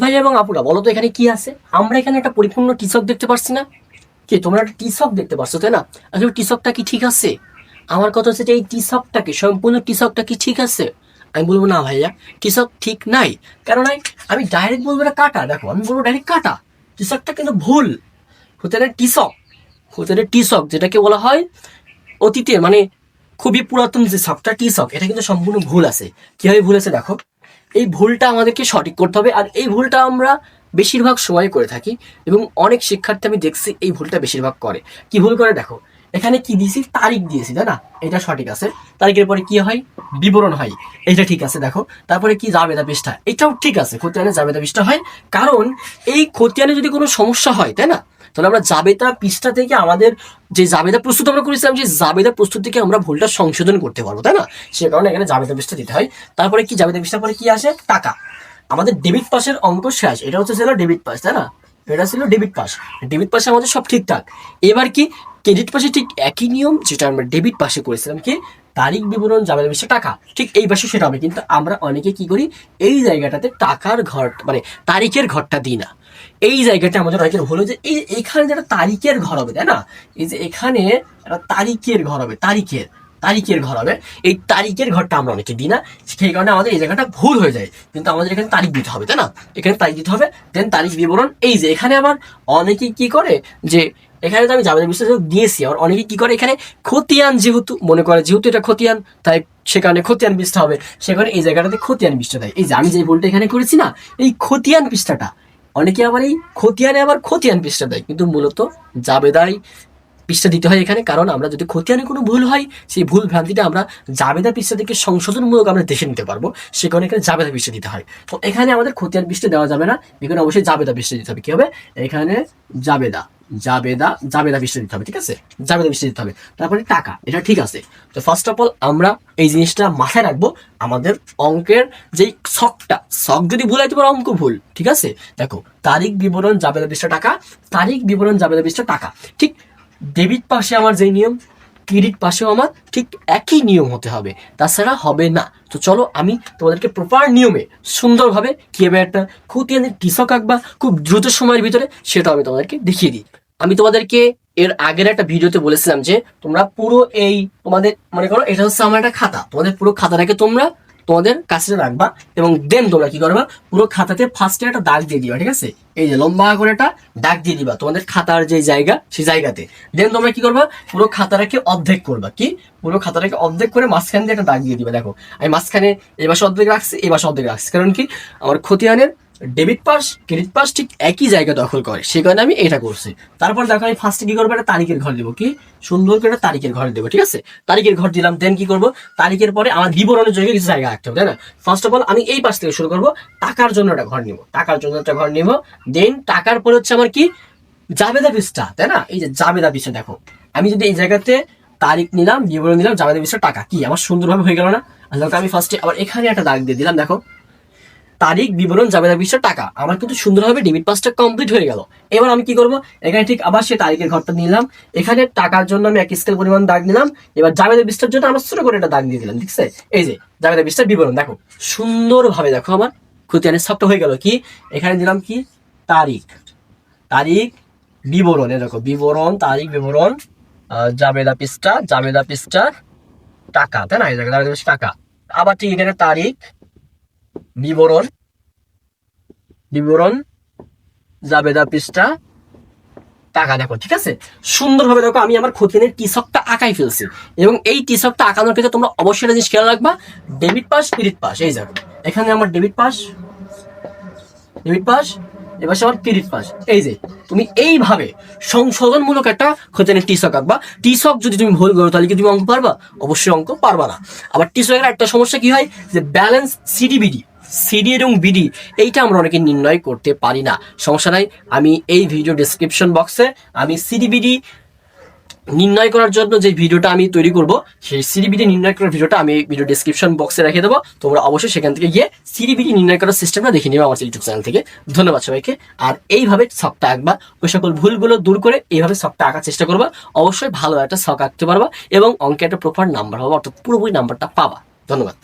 ভাই এবং আপুরা বলো তো এখানে কি আছে? আমরা এখানে একটা পরিপূর্ণ টিসক দেখতে পাচ্ছি না? কি তোমরা একটা টিসক দেখতে পাচ্ছ তাই না? আসলে টিসকটা কি ঠিক আছে? আমার কথা হচ্ছে যে এই টিসকটাকে সম্পূর্ণ টিসকটা কি ঠিক আছে? আমি বলবো না ভাইয়া, টিসক ঠিক নাই। কারণ আমি ডাইরেক্ট বলবো এটা কাটা, দেখো আমি বলবো ডাইরেক্ট কাটা। টিসকটা কিন্তু ভুল। হোটেলের টিসক, হোটেলের টিসক যেটাকে বলা হয় অতীতে মানে খুবই পুরাতন যে শকটা টিসক, এটা কিন্তু সম্পূর্ণ ভুল আছে। কিভাবে ভুল আছে দেখো, এই ভুলটা আমাদেরকে সঠিক করতে হবে। আর এই ভুলটা আমরা বেশিরভাগ সময় করে থাকি এবং অনেক শিক্ষার্থী আমি দেখছি এই ভুলটা বেশিরভাগ করে। কি ভুল করে দেখো, এখানে কি দিয়েছি, তারিখ দিয়েছি তাই না, এটা সঠিক আছে। তারিখের পরে কি হয়, বিবরণ হয়, এটা ঠিক আছে। দেখো তারপরে কি জাবেদা পৃষ্ঠা, এটাও ঠিক আছে, খতিয়ানে জাবেদা পৃষ্ঠা হয়। কারণ এই খতিয়ানে যদি কোনো সমস্যা হয় তাই না, তাহলে আমরা জাবেদা পৃষ্ঠা থেকে আমাদের যে জাবেদা প্রস্তুত আমরা করেছিলাম, যে জাবেদা প্রস্তুত থেকে আমরা ভুলটা সংশোধন করতে পারবো তাই না। সে কারণে এখানে জাবেদা পৃষ্ঠা দিতে হয়। তারপরে কি জাবেদা পৃষ্ঠার পরে কি আসে, টাকা। আমাদের ডেবিট পাসের অঙ্ক শেষ, এটা হচ্ছে ছিল ডেবিট পাস তাই না, এটা ছিল ডেবিট পাস। ডেবিট পাসে আমাদের সব ঠিকঠাক। এবার কি ক্রেডিট পাসে ঠিক একই নিয়ম যেটা আমরা ডেবিট পাসে করেছিলাম, কি তারিখ বিবরণ জাবেদা পৃষ্ঠা টাকা, ঠিক এই পাশে সেটা হবে। কিন্তু আমরা অনেকে কি করি, এই জায়গাটাতে টাকার ঘর মানে তারিখের ঘরটা দিই না। এই জায়গাটা আমাদের অনেকের ভুল যে এখানে যেটা তারিখের ঘর হবে তাই না, এই যে এখানে একটা তারিখের ঘর হবে, তারিখের ঘর হবে, এই তারিখের ঘরটা আমরা অনেকে দিই না। সেই কারণে আমাদের এই জায়গাটা ভুল হয়ে যায়। কিন্তু আমাদের এখানে তারিখ দিতে হবে তাই না, এখানে তারিখ দিতে হবে, দেন তারিখ বিবরণ। এই যে এখানে আবার অনেকে কি করে যে এখানে তো আমি জাবেদা পৃষ্ঠা দিয়েছি, আবার অনেকে কি করে এখানে খতিয়ান যেহেতু মনে করে, যেহেতু এটা খতিয়ান তাই সেখানে খতিয়ান পৃষ্ঠা হবে, সেখানে এই জায়গাটাতে খতিয়ান পৃষ্ঠা দেয়। এই যে আমি যে ভুলটা এখানে করেছি না, এই খতিয়ান পৃষ্ঠাটা অনেকে আবার এই খতিয়ানে আবার খতিয়ান পৃষ্ঠা দেয়, কিন্তু মূলত জাবেদাই পৃষ্ঠা দিতে হয় এখানে। কারণ আমরা যদি খতিয়ানে কোনো ভুল হয়, সেই ভুল ভ্রান্তিটা আমরা জাবেদা পৃষ্ঠা থেকে সংশোধনমূলক আমরা দেখে নিতে পারবো, সে কারণে এখানে জাবেদা পৃষ্ঠা দিতে হয়। তো এখানে আমাদের খতিয়ান পৃষ্ঠা দেওয়া যাবে না, এখানে অবশ্যই জাবেদা পৃষ্ঠা দিতে হবে। কি হবে এখানে, জাবেদা জাবেদা জাবেদা পৃষ্ঠা দিতে হবে, ঠিক আছে, জাবেদা পৃষ্ঠা দিতে হবে। তারপরে টাকা, এটা ঠিক আছে। তো ফার্স্ট অফ অল আমরা এই জিনিসটা মাথায় রাখবো, আমাদের অঙ্কের যেই ছকটা, ছক যদি ভুল হয় তোমার অঙ্ক ভুল, ঠিক আছে। দেখো তারিখ বিবরণ জাবেদা পৃষ্ঠা টাকা, তারিখ বিবরণ জাবেদা পৃষ্ঠা টাকা, ঠিক ডেবিট পাশে আমার যেই নিয়ম, ক্রেডিট পাশেও আমার ঠিক একই নিয়ম হতে হবে, তাছাড়া হবে না। তো চলো আমি তোমাদেরকে প্রপার নিয়মে সুন্দরভাবে কিভাবে একটা খতিয়ানের টিসক আঁকবা খুব দ্রুত সময়ের ভিতরে, সেটা আমি তোমাদেরকে দেখিয়ে দিই। আমি তোমাদেরকে এর আগের একটা ভিডিওতে বলেছিলাম যে তোমরা পুরো এই তোমাদের মনে করো এটা হচ্ছে আমার একটা খাতা, তোমাদের পুরো খাতাটাকে তোমরা তোমাদের কাছে রাখবা এবং দেন তোমরা কি করবা, পুরো খাতাতে ফার্স্টে একটা দাগ দিয়ে দিবা, ঠিক আছে। এই যে লম্বা করে একটা দাগ দিয়ে দিবা তোমাদের খাতার যে জায়গা, সেই জায়গাতে। দেন তোমরা কি করবা, পুরো খাতাটাকে অর্ধেক করবা, কি পুরো খাতাটাকে অর্ধেক করে মাঝখান দিয়ে একটা দাগ দিয়ে দিবা। দেখো আমি মাঝখানে এই পাশে অর্ধেক রাখছি, এই পাশে অর্ধেক রাখছি, কারণ কি আমার খতিয়ানের ডেবিট পাস ক্রেডিট পাস ঠিক একই জায়গা দখল করে, সেই কারণে আমি এটা করছি। তারপর দেখো আমি ফার্স্টে কি করবো, একটা তারিখের ঘর দেবো, কি সুন্দর করে একটা তারিখের ঘর দেবো, ঠিক আছে। তারিখের ঘর দিলাম, দেন কি করবো, তারিখের পরে আমার বিবরণের জায়গায় কিছু জায়গা রাখতে হবে তাই না। ফার্স্ট অফ অল আমি এই পাশ থেকে শুরু করবো, টাকার জন্য একটা ঘর নিবো, টাকার জন্য একটা ঘর নিবো। দেন টাকার পরে হচ্ছে আমার কি জাবেদা পৃষ্ঠা তাই না, এই যে জাবেদা পৃষ্ঠা। দেখো আমি যদি এই জায়গাতে তারিখ নিলাম, বিবরণ নিলাম, জাবেদা পৃষ্ঠা টাকা, কি আমার সুন্দরভাবে হয়ে গেল না। আমি ফার্স্টে আবার এখানে একটা দাগ দিয়ে দিলাম, দেখো তারিখ বিবরণ জাবেদা পৃষ্ঠা টাকা, আমার কিন্তু সুন্দরভাবে ডেবিট পাসটা কমপ্লিট হয়ে গেল। এবার আমি কি করব, এখানে ঠিক আবার সে তারিখের ঘরটা নিলাম, এখানে টাকার জন্য আমি এক স্কেল পরিমাণ দাগ নিলাম। এবার জাবেদা পৃষ্ঠার জন্য আমার ছোট করে একটা দাগ দিয়ে দিলাম, ঠিক আছে। এই যে জাবেদা পৃষ্ঠার বিবরণ, দেখো সুন্দরভাবে দেখো আমার খতিয়ানের সবটা হয়ে গেল। কি এখানে দিলাম কি তারিখ, তারিখ বিবরণ, দেখো বিবরণ তারিখ বিবরণ জাবেদা পৃষ্ঠা, জাবেদা পৃষ্ঠা টাকা তাই না, এই জায়গায় জাবেদা পৃষ্ঠা টাকা। আবার ঠিক এখানে তারিখ বিবরণ, বিবরণ জাবেদা পৃষ্ঠা টাকা। দেখো ঠিক আছে, সুন্দরভাবে দেখো আমি আমার খতিয়ানের টিসকটা আঁকাই ফেলছি। এবং এই টিসকটা আঁকানোর ক্ষেত্রে তোমরা অবশ্যই একটা জিনিস খেয়াল রাখবা, ডেবিট পাস ক্রেডিট পাস। এই দেখো এখানে আমার ডেবিট পাস, ডেবিট পাস, এবার আমার ক্রেডিট পাস। এই যে তুমি এইভাবে সংশোধনমূলক একটা খতিয়ানের টিসক আঁকবা। টিসক যদি তুমি ভুল করো তাহলে কি তুমি অঙ্ক পারবা? অবশ্যই অঙ্ক পারবা না। আবার টিসকের একটা সমস্যা কি হয়, যে ব্যালেন্স সিডিবিডি, সিডি এবং বিডি এইটা আমরা অনেকে নির্ণয় করতে পারি না। সমস্যা নাই, আমি এই ভিডিও ডেসক্রিপশন বক্সে আমি সিডিবিডি নির্ণয় করার জন্য যে ভিডিওটা আমি তৈরি করব, সেই সিডিবিডি নির্ণয় করার ভিডিওটা আমি ভিডিও ডেসক্রিপশন বক্সে রেখে দেবো। তোমরা অবশ্যই সেখান থেকে গিয়ে সিডিবিডি নির্ণয় করার সিস্টেমটা দেখে নেবে আমার ইউটিউব চ্যানেল থেকে। ধন্যবাদ সবাইকে। আর এইভাবে ছকটা আঁকবা, ওই সকল ভুলগুলো দূর করে এইভাবে ছকটা আঁকার চেষ্টা করবা, অবশ্যই ভালো একটা ছক আঁকতে পারবা এবং অঙ্কে একটা প্রপার নাম্বার হবে, অর্থাৎ পুরোপুরি নাম্বারটা পাবা। ধন্যবাদ।